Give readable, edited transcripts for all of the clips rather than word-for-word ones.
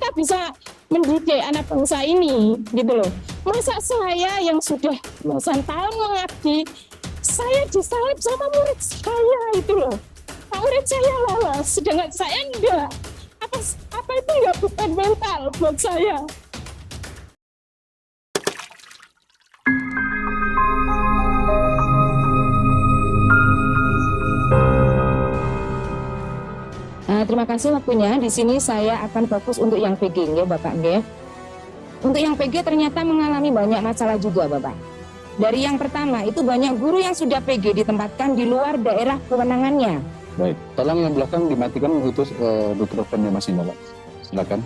kita bisa mendidik anak bangsa ini, gitu loh. Masa saya yang sudah belasan tahun mengabdi, saya disalib sama murid saya itu loh. Murid saya lolos, sedangkan saya enggak. Apa itu enggak beban mental buat saya? Terima kasih waktunya. Di sini saya akan fokus untuk yang PG, ya Bapak. Ya. Untuk yang PG ternyata mengalami banyak masalah juga, Bapak. Dari yang pertama, itu banyak guru yang sudah PG ditempatkan di luar daerah kewenangannya. Baik, tolong yang belakang dimatikan itu mikrofonnya Mas Indra, Pak. Silakan.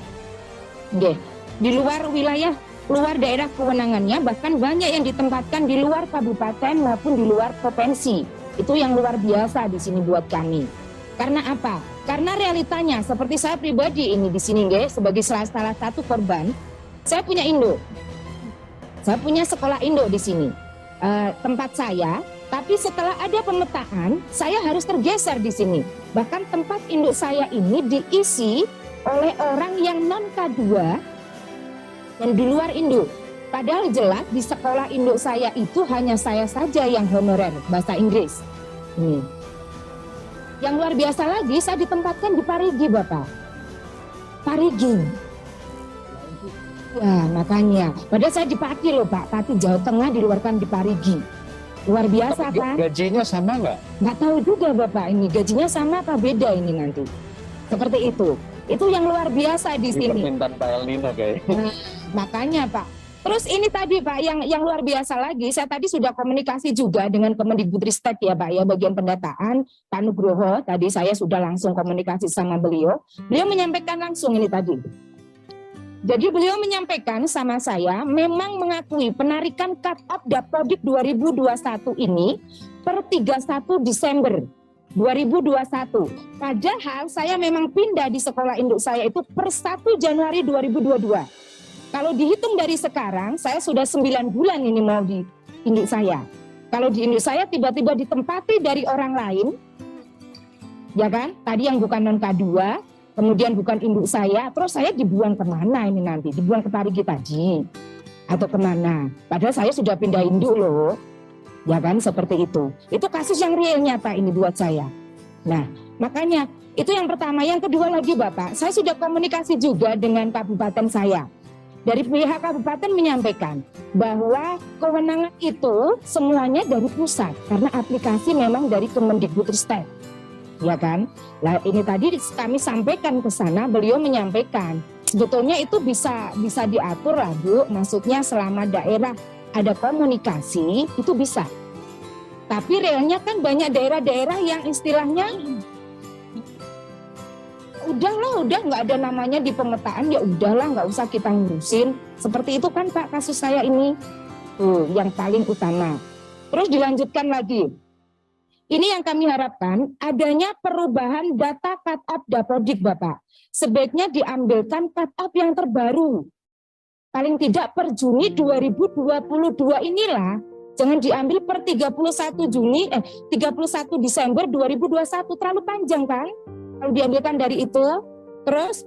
Oke. Di luar wilayah, luar daerah kewenangannya, bahkan banyak yang ditempatkan di luar kabupaten maupun di luar provinsi. Itu yang luar biasa di sini buat kami. Karena apa? Karena realitanya seperti saya pribadi ini di sini, guys, sebagai salah satu korban, saya punya induk. Saya punya sekolah induk di sini. Tempat saya, tapi setelah ada pemetaan, saya harus tergeser di sini. Bahkan tempat induk saya ini diisi oleh orang yang non K2 dan di luar induk. Padahal jelas di sekolah induk saya itu hanya saya saja yang honorer bahasa Inggris. Yang luar biasa lagi, saya ditempatkan di Parigi, Bapak. Parigi. Ya, makanya. Padahal saya di Pati loh, Pak. Pati, Jawa Tengah, diluarkan di Parigi. Luar biasa, kan? Gajinya sama nggak? Nggak tahu juga, Bapak. Ini gajinya sama apa beda ini nanti? Seperti itu. Itu yang luar biasa di sini. Permintaan Pak El Nino, kayaknya. Makanya, Pak. Terus ini tadi Pak, yang luar biasa lagi, saya tadi sudah komunikasi juga dengan Kemendikbudristek ya Pak, ya bagian pendataan, Pak Nugroho, tadi saya sudah langsung komunikasi sama beliau. Beliau menyampaikan langsung ini tadi. Jadi beliau menyampaikan sama saya, memang mengakui penarikan cut-off Dapodik 2021 ini per 31 Desember 2021. Padahal saya memang pindah di sekolah induk saya itu per 1 Januari 2022. Kalau dihitung dari sekarang, saya sudah 9 bulan ini mau di induk saya. Kalau di induk saya tiba-tiba ditempati dari orang lain, ya kan? Tadi yang bukan non K2, kemudian bukan induk saya, terus saya dibuang kemana ini nanti? Dibuang ke Parigi tadi? Atau kemana? Padahal saya sudah pindah induk loh. Ya kan? Seperti itu. Itu kasus yang real nyata ini buat saya. Nah, makanya itu yang pertama. Yang kedua lagi Bapak, saya sudah komunikasi juga dengan kabupaten saya. Dari pihak kabupaten menyampaikan bahwa kewenangan itu semuanya dari pusat karena aplikasi memang dari Kemendikbudristek, ya kan? Nah ini tadi kami sampaikan ke sana, beliau menyampaikan sebetulnya itu bisa diatur lah Bu, maksudnya selama daerah ada komunikasi itu bisa. Tapi realnya kan banyak daerah-daerah yang istilahnya udah nggak ada namanya di pemetaan, ya udahlah nggak usah kita ngurusin. Seperti itu kan Pak kasus saya ini. Tuh yang paling utama. Terus dilanjutkan lagi. Ini yang kami harapkan adanya perubahan data cut-off Dapodik Bapak. Sebaiknya diambilkan cut-off yang terbaru. Paling tidak per Juni 2022 inilah. Jangan diambil per 31 Desember 2021, terlalu panjang kan? Kalau diambilkan dari itu, terus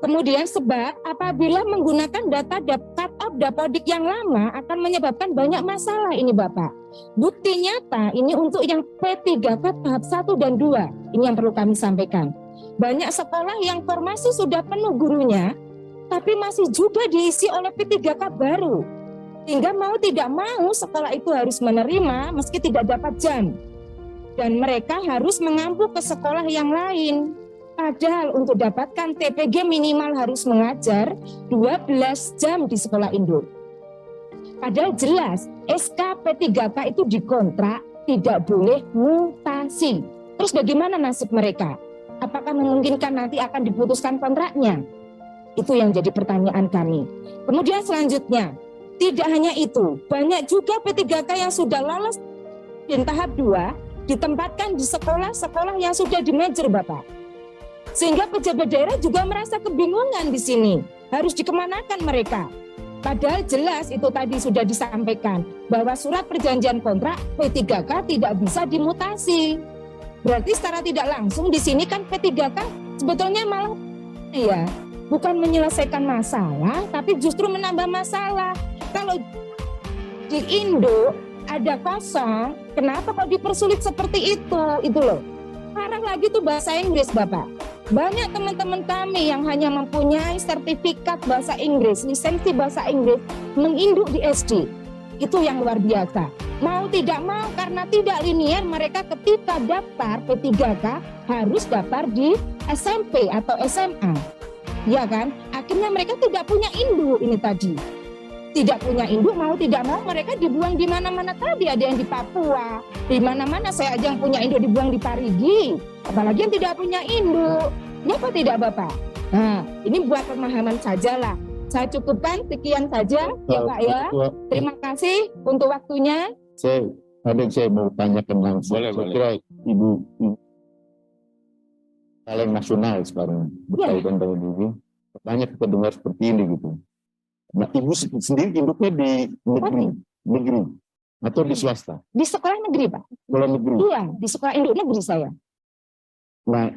kemudian sebab apabila menggunakan data cut-off Dapodik yang lama akan menyebabkan banyak masalah ini Bapak. Bukti nyata ini untuk yang P3K tahap 1 dan 2, ini yang perlu kami sampaikan. Banyak sekolah yang formasi sudah penuh gurunya, tapi masih juga diisi oleh P3K baru. Sehingga mau tidak mau sekolah itu harus menerima meski tidak dapat jam. Dan mereka harus mengampu ke sekolah yang lain. Padahal untuk dapatkan TPG minimal harus mengajar 12 jam di sekolah induk. Padahal jelas SK P3K itu dikontrak tidak boleh mutasi. Terus bagaimana nasib mereka? Apakah memungkinkan nanti akan diputuskan kontraknya? Itu yang jadi pertanyaan kami. Kemudian selanjutnya, tidak hanya itu, banyak juga P3K yang sudah lolos di tahap 2 ditempatkan di sekolah-sekolah yang sudah di merger Bapak. Sehingga pejabat daerah juga merasa kebingungan di sini. Harus dikemanakan mereka. Padahal jelas itu tadi sudah disampaikan bahwa surat perjanjian kontrak P3K tidak bisa dimutasi. Berarti secara tidak langsung di sini kan P3K sebetulnya malah ya bukan menyelesaikan masalah, tapi justru menambah masalah. Kalau di Indo ada kosong, kenapa kok dipersulit seperti itu? Itu loh. Sekarang lagi tuh bahasa Inggris, Bapak. Banyak teman-teman kami yang hanya mempunyai sertifikat bahasa Inggris, lisensi bahasa Inggris, menginduk di SD. Itu yang luar biasa. Mau tidak mau, karena tidak linear, mereka ketika daftar P3K harus daftar di SMP atau SMA. Ya kan? Akhirnya mereka tidak punya induk ini tadi. Tidak punya induk, mau tidak mau mereka dibuang di mana-mana tadi. Ada yang di Papua, di mana-mana. Saya aja yang punya induk dibuang di Parigi. Apalagi yang tidak punya induk. Kenapa tidak, Bapak? Nah, ini buat pemahaman saja lah. Saya cukupkan sekian saja ya Pak ya. Terima kasih untuk waktunya. Saya mau tanyakan langsung. Boleh. Kira Ibu paling nasional sekarang berkaitan dengan ini. Banyak kita dengar seperti ini gitu. Nah, Ibu sendiri induknya di negeri atau di swasta? Di sekolah negeri, Pak. Sekolah negeri. Iya, di sekolah induk negeri saya. Nah,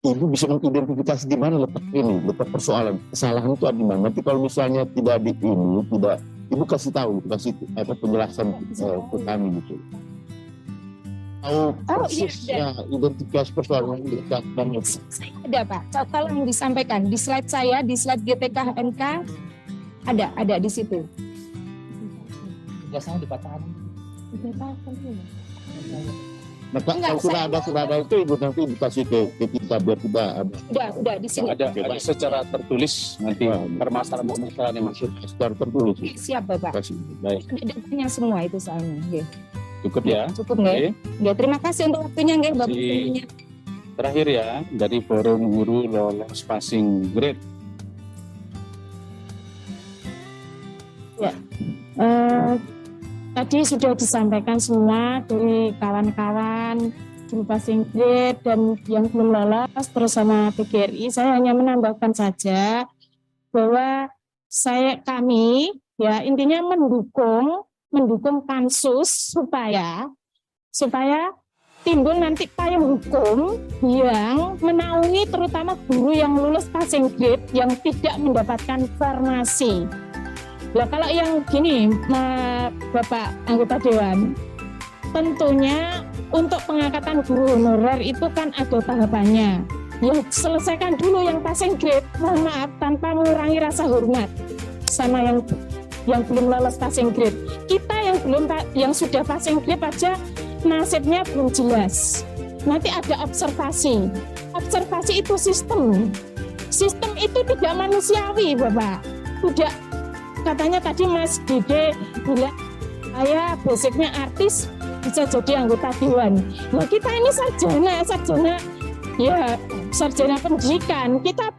Ibu bisa mengidentifikasi di mana letak persoalan, kesalahan itu ada di mana. Nanti kalau misalnya tidak di ini, Ibu kasih tahu, kasih penjelasan ke kami gitu. Tahu persisnya identifikasi persoalan ini. Ada Pak, tolong disampaikan di slide saya, di slide GTK HNK ada di situ. Biasanya dipatahkan. Nah, kalau sudah ada itu Ibu nanti dikasih ke kita biar kita udah di sini. Ada secara tertulis nanti permasalahan yang masuk secara tertulis. Siap Bapak. Baik. Datanya semua itu soalnya. Nggih. Cukup ya. Cukup nggih. Nggih, terima kasih untuk waktunya nggih Bapak. Terakhir ya dari Forum Guru Lolos Passing Grade. Ya. Tadi sudah disampaikan semua dari kawan-kawan guru passing grade dan yang belum lolos terus sama PGRI. Saya hanya menambahkan saja bahwa kami ya intinya mendukung pansus supaya timbul nanti payung hukum yang menaungi terutama guru yang lulus passing grade yang tidak mendapatkan formasi. Nah, kalau yang gini, Bapak anggota Dewan, tentunya untuk pengangkatan guru honorer itu kan ada tahapannya. Ya, selesaikan dulu yang passing grade, mohon maaf, tanpa mengurangi rasa hormat sama yang belum lolos passing grade. Kita yang sudah passing grade aja nasibnya belum jelas. Nanti ada observasi. Observasi itu sistem. Sistem itu tidak manusiawi, Bapak. Tidak. Katanya tadi Mas Dede bilang saya basicnya artis bisa jadi anggota dewan. Nah kita ini sarjana pendidikan. Kita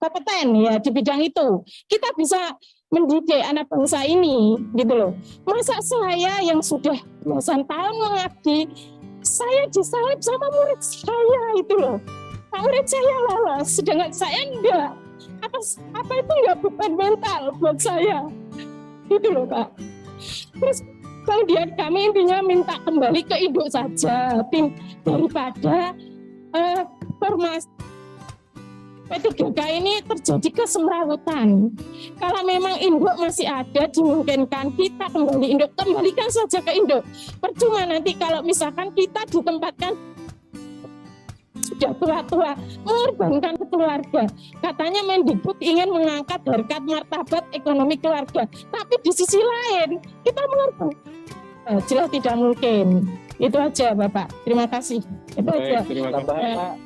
kompeten ya di bidang itu. Kita bisa mendidik anak bangsa ini gitu loh. Masa saya yang sudah belasan tahun mengabdi, saya disalib sama murid saya itu loh. Murid saya lolos, sedangkan saya enggak. Apa itu enggak beban mental buat saya? Gitu loh Pak. Terus kemudian kami intinya minta kembali ke induk saja, daripada formasi P3K ini terjadi kesemrawutan. Kalau memang induk masih ada, dimungkinkan kita kembali induk, kembalikan saja ke induk. Percuma nanti kalau misalkan kita ditempatkan sudah tua-tua mengorbankan keluarga. Katanya Mendikbud ingin mengangkat harkat martabat ekonomi keluarga, tapi di sisi lain kita mengorbankan. Jelas tidak mungkin. Itu aja Bapak. Terima kasih. Itu aja. Terima kasih.